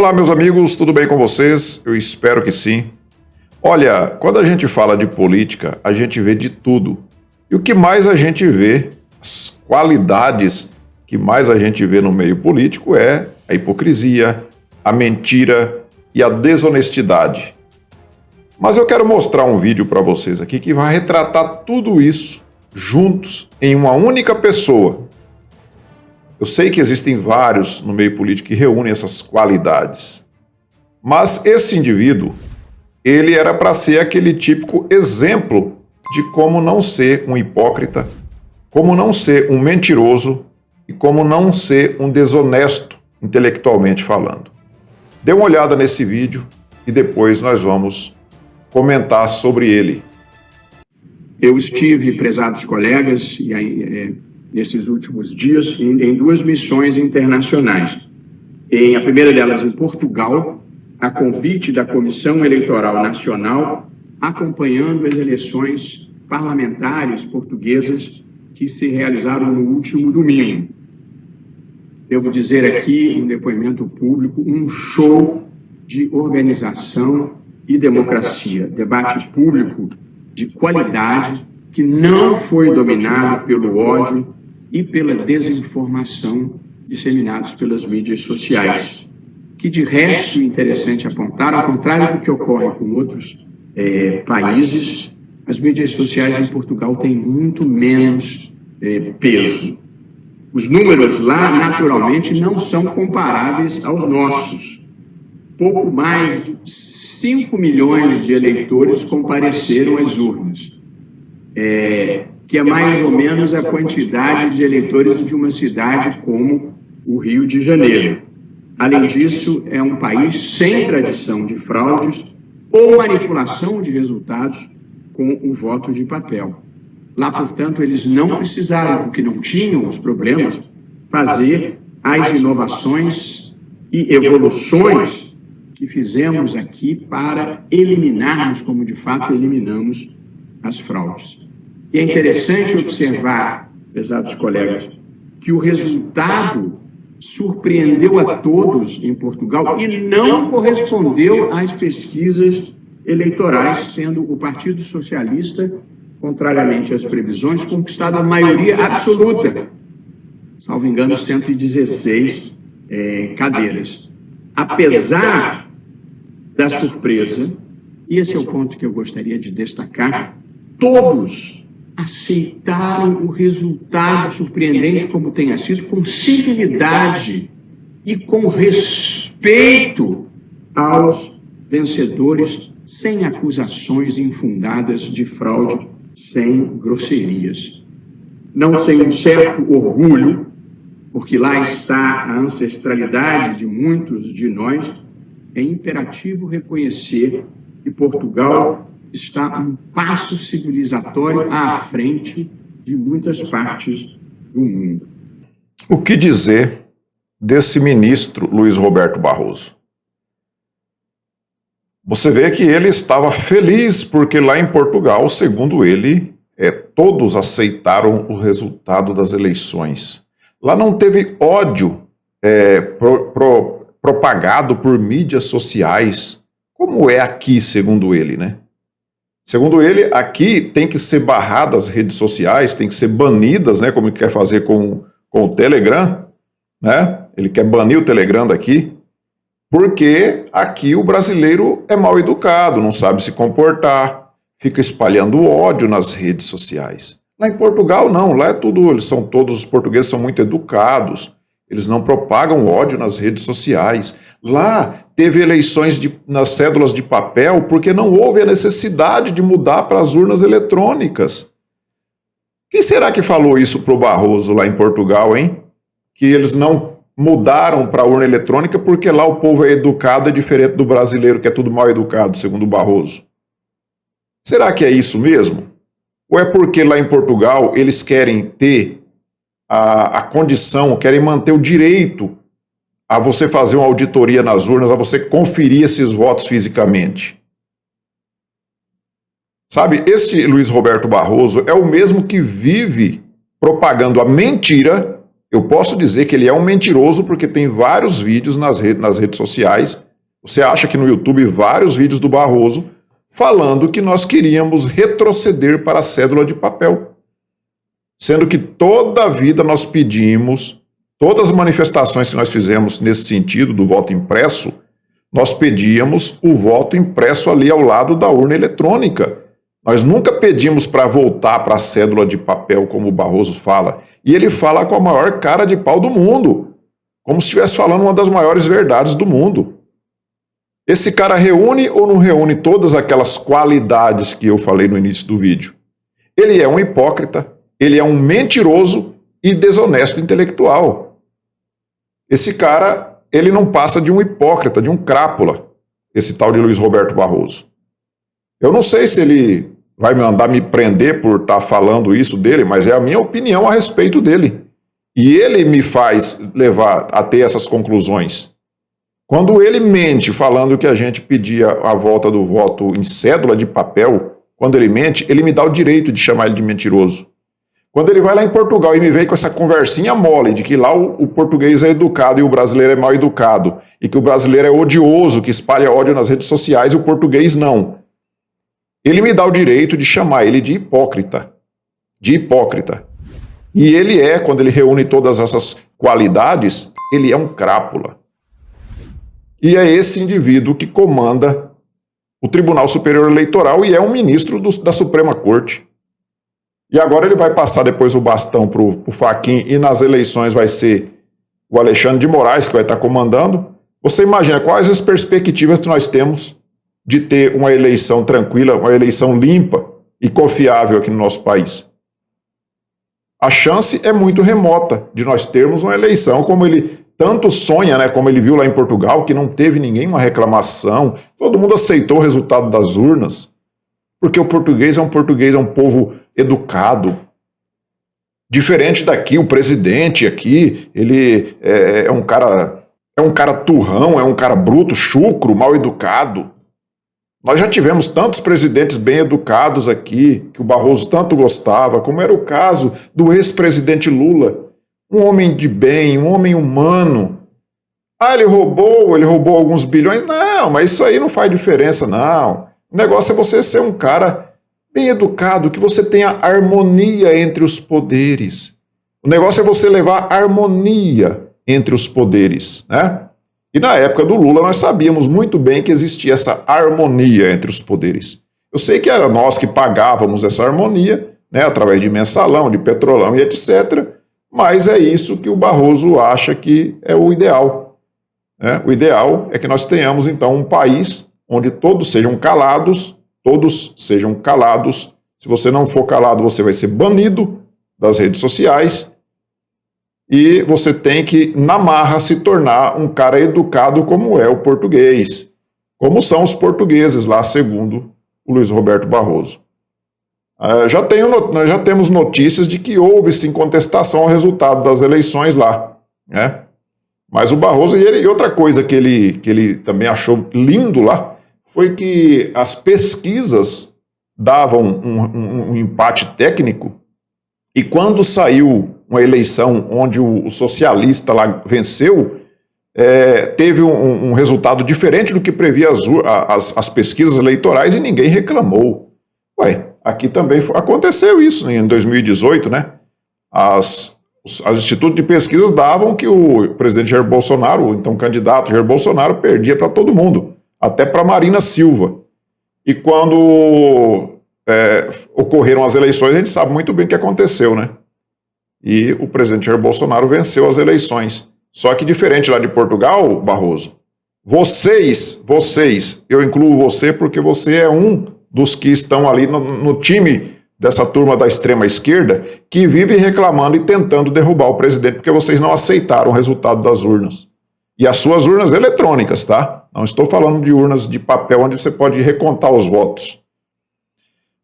Olá, meus amigos, tudo bem com vocês? Eu espero que sim. Olha, quando a gente fala de política, a gente vê de tudo. E o que mais a gente vê, as qualidades que mais a gente vê no meio político é a hipocrisia, a mentira e a desonestidade. Mas eu quero mostrar um vídeo para vocês aqui que vai retratar tudo isso juntos em uma única pessoa. Eu sei que existem vários no meio político que reúnem essas qualidades. Mas esse indivíduo, ele era para ser aquele típico exemplo de como não ser um hipócrita, como não ser um mentiroso e como não ser um desonesto, intelectualmente falando. Dê uma olhada nesse vídeo e depois nós vamos comentar sobre ele. Eu estive, prezados colegas, nesses últimos dias em duas missões internacionais. A primeira delas em Portugal, a convite da Comissão Eleitoral Nacional, acompanhando as eleições parlamentares portuguesas que se realizaram no último domingo. Devo dizer aqui, em depoimento público, um show de organização e democracia, debate público de qualidade que não foi dominado pelo ódio e pela desinformação disseminados pelas mídias sociais, que de resto, interessante apontar, ao contrário do que ocorre com outros países, as mídias sociais em Portugal têm muito menos peso. Os números lá, naturalmente, não são comparáveis aos nossos. Pouco mais de 5 milhões de eleitores compareceram às urnas, que é mais ou menos a quantidade de eleitores de uma cidade como o Rio de Janeiro. Além disso, é um país sem tradição de fraudes ou manipulação de resultados com o voto de papel. Lá, portanto, eles não precisaram, porque não tinham os problemas, fazer as inovações e evoluções que fizemos aqui para eliminarmos, como de fato eliminamos, as fraudes. E é interessante observar, pesados colegas, que o resultado surpreendeu a todos em Portugal e não correspondeu às pesquisas eleitorais, tendo o Partido Socialista, contrariamente às previsões, conquistado a maioria absoluta, salvo engano, 116 cadeiras. Apesar da surpresa, e esse é o ponto que eu gostaria de destacar, todos aceitaram o resultado surpreendente como tenha sido, com civilidade e com respeito aos vencedores, sem acusações infundadas de fraude, sem grosserias. Não sem um certo orgulho, porque lá está a ancestralidade de muitos de nós, é imperativo reconhecer que Portugal está um passo civilizatório à frente de muitas partes do mundo. O que dizer desse ministro Luiz Roberto Barroso? Você vê que ele estava feliz porque lá em Portugal, segundo ele, todos aceitaram o resultado das eleições. Lá não teve ódio propagado por mídias sociais, como é aqui, segundo ele, né? Segundo ele, aqui tem que ser barradas as redes sociais, tem que ser banidas, né, como ele quer fazer com o Telegram, né? Ele quer banir o Telegram daqui, porque aqui o brasileiro é mal educado, não sabe se comportar, fica espalhando ódio nas redes sociais. Lá em Portugal não, lá é tudo, os portugueses são muito educados, eles não propagam ódio nas redes sociais. Lá teve eleições nas cédulas de papel porque não houve a necessidade de mudar para as urnas eletrônicas. Quem será que falou isso para o Barroso lá em Portugal, hein? Que eles não mudaram para a urna eletrônica porque lá o povo é educado, é diferente do brasileiro que é tudo mal educado, segundo o Barroso. Será que é isso mesmo? Ou é porque lá em Portugal eles querem ter a condição, querem manter o direito a você fazer uma auditoria nas urnas, a você conferir esses votos fisicamente? Sabe, esse Luiz Roberto Barroso é o mesmo que vive propagando a mentira. Eu posso dizer que ele é um mentiroso porque tem vários vídeos nas redes sociais. Você acha que no YouTube vários vídeos do Barroso falando que nós queríamos retroceder para a cédula de papel. Sendo que toda a vida nós pedimos, todas as manifestações que nós fizemos nesse sentido do voto impresso, nós pedíamos o voto impresso ali ao lado da urna eletrônica. Nós nunca pedimos para voltar para a cédula de papel, como o Barroso fala. E ele fala com a maior cara de pau do mundo, como se estivesse falando uma das maiores verdades do mundo. Esse cara reúne ou não reúne todas aquelas qualidades que eu falei no início do vídeo? Ele é um hipócrita, ele é um mentiroso e desonesto intelectual. Esse cara, ele não passa de um hipócrita, de um crápula, esse tal de Luiz Roberto Barroso. Eu não sei se ele vai mandar me prender por estar falando isso dele, mas é a minha opinião a respeito dele. E ele me faz levar a ter essas conclusões. Quando ele mente falando que a gente pedia a volta do voto em cédula de papel, quando ele mente, ele me dá o direito de chamar ele de mentiroso. Quando ele vai lá em Portugal e me vem com essa conversinha mole de que lá o português é educado e o brasileiro é mal educado, e que o brasileiro é odioso, que espalha ódio nas redes sociais e o português não. Ele me dá o direito de chamar ele de hipócrita. De hipócrita. E ele é, quando ele reúne todas essas qualidades, ele é um crápula. E é esse indivíduo que comanda o Tribunal Superior Eleitoral e é um ministro da Suprema Corte. E agora ele vai passar depois o bastão para o Fachin e nas eleições vai ser o Alexandre de Moraes que vai estar comandando. Você imagina quais as perspectivas que nós temos de ter uma eleição tranquila, uma eleição limpa e confiável aqui no nosso país? A chance é muito remota de nós termos uma eleição como ele tanto sonha, né, como ele viu lá em Portugal, que não teve nenhuma reclamação, todo mundo aceitou o resultado das urnas, porque o português, é um povo educado. Diferente daqui, o presidente aqui, ele é um cara turrão, é um cara bruto, chucro, mal educado. Nós já tivemos tantos presidentes bem educados aqui, que o Barroso tanto gostava, como era o caso do ex-presidente Lula. Um homem de bem, um homem humano. Ah, ele roubou alguns bilhões. Não, mas isso aí não faz diferença, não. O negócio é você ser um cara bem educado, que você tenha harmonia entre os poderes. O negócio é você levar harmonia entre os poderes, né? E na época do Lula nós sabíamos muito bem que existia essa harmonia entre os poderes. Eu sei que era nós que pagávamos essa harmonia, né, através de mensalão, de petrolão e etc., mas é isso que o Barroso acha que é o ideal. Né? O ideal é que nós tenhamos, então, um país onde todos sejam calados. Se você não for calado, você vai ser banido das redes sociais. E você tem que, na marra, se tornar um cara educado como é o português. Como são os portugueses lá, segundo o Luiz Roberto Barroso. Já temos notícias de que houve sim contestação ao resultado das eleições lá, né? Mas o Barroso, e outra coisa que ele também achou lindo lá, foi que as pesquisas davam um empate técnico, e quando saiu uma eleição onde o socialista lá venceu, teve um resultado diferente do que previa as pesquisas eleitorais e ninguém reclamou. Ué, aqui também aconteceu isso em 2018, né? Os institutos de pesquisas davam que o presidente Jair Bolsonaro, o então candidato Jair Bolsonaro, perdia para todo mundo, até para Marina Silva. E quando ocorreram as eleições, a gente sabe muito bem o que aconteceu, né? E o presidente Jair Bolsonaro venceu as eleições. Só que diferente lá de Portugal, Barroso, vocês, eu incluo você porque você é um dos que estão ali no time dessa turma da extrema esquerda que vive reclamando e tentando derrubar o presidente porque vocês não aceitaram o resultado das urnas. E as suas urnas eletrônicas, tá? Não estou falando de urnas de papel onde você pode recontar os votos.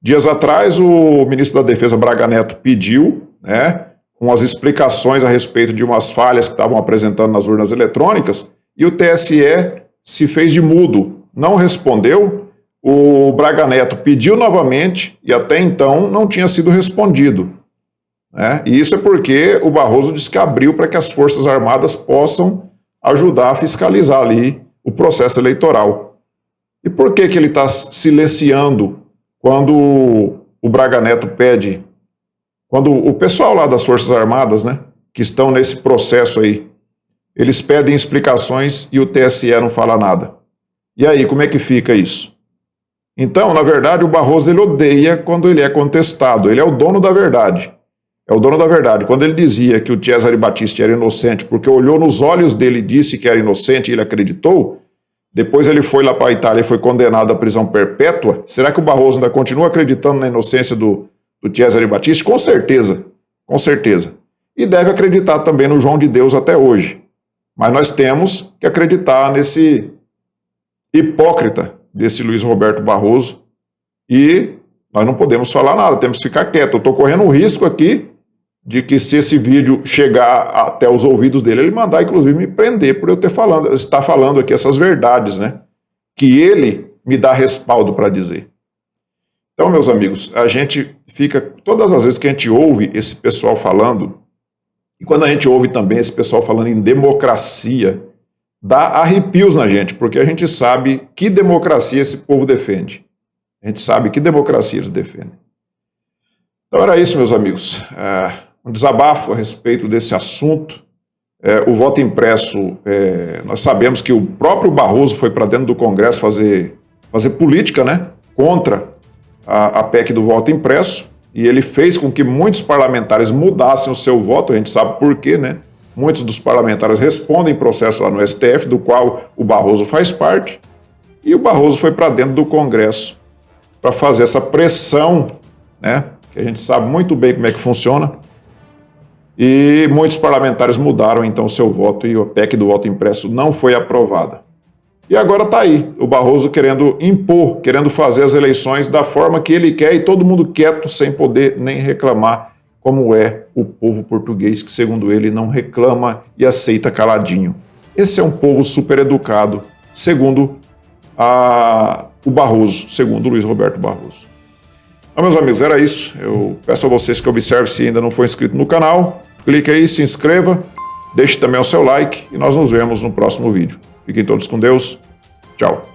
Dias atrás, o ministro da Defesa, Braga Neto, pediu, né, umas explicações a respeito de umas falhas que estavam apresentando nas urnas eletrônicas e o TSE se fez de mudo, não respondeu. O Braga Neto pediu novamente e até então não tinha sido respondido. né? E isso é porque o Barroso disse que abriu para que as Forças Armadas possam ajudar a fiscalizar ali o processo eleitoral. E por que ele está silenciando quando o Braga Neto pede, quando o pessoal lá das Forças Armadas, né, que estão nesse processo aí, eles pedem explicações e o TSE não fala nada? E aí, como é que fica isso? Então, na verdade, o Barroso ele odeia quando ele é contestado, ele é o dono da verdade. É o dono da verdade. Quando ele dizia que o Cesare Battisti era inocente porque olhou nos olhos dele e disse que era inocente e ele acreditou, depois ele foi lá para a Itália e foi condenado à prisão perpétua, será que o Barroso ainda continua acreditando na inocência do Cesare Battisti? Com certeza, com certeza. E deve acreditar também no João de Deus até hoje. Mas nós temos que acreditar nesse hipócrita desse Luiz Roberto Barroso e nós não podemos falar nada, temos que ficar quieto. Eu estou correndo um risco aqui de que, se esse vídeo chegar até os ouvidos dele, ele mandar inclusive me prender por eu estar falando aqui essas verdades, né? Que ele me dá respaldo para dizer. Então, meus amigos, a gente fica, todas as vezes que a gente ouve esse pessoal falando, e quando a gente ouve também esse pessoal falando em democracia, dá arrepios na gente, porque a gente sabe que democracia esse povo defende. A gente sabe que democracia eles defendem. Então era isso, meus amigos. Um desabafo a respeito desse assunto. O voto impresso, nós sabemos que o próprio Barroso foi para dentro do Congresso fazer política, né, contra a PEC do voto impresso, e ele fez com que muitos parlamentares mudassem o seu voto. A gente sabe por quê, né? Muitos dos parlamentares respondem processo lá no STF, do qual o Barroso faz parte, e o Barroso foi para dentro do Congresso para fazer essa pressão, né, que a gente sabe muito bem como é que funciona, e muitos parlamentares mudaram então o seu voto e a PEC do voto impresso não foi aprovada. E agora está aí, o Barroso querendo impor, querendo fazer as eleições da forma que ele quer e todo mundo quieto, sem poder nem reclamar, como é o povo português, que segundo ele não reclama e aceita caladinho. Esse é um povo super educado, segundo o Barroso, segundo o Luiz Roberto Barroso. Então, meus amigos, era isso. Eu peço a vocês que observem, se ainda não for inscrito no canal, clique aí, se inscreva, deixe também o seu like e nós nos vemos no próximo vídeo. Fiquem todos com Deus. Tchau.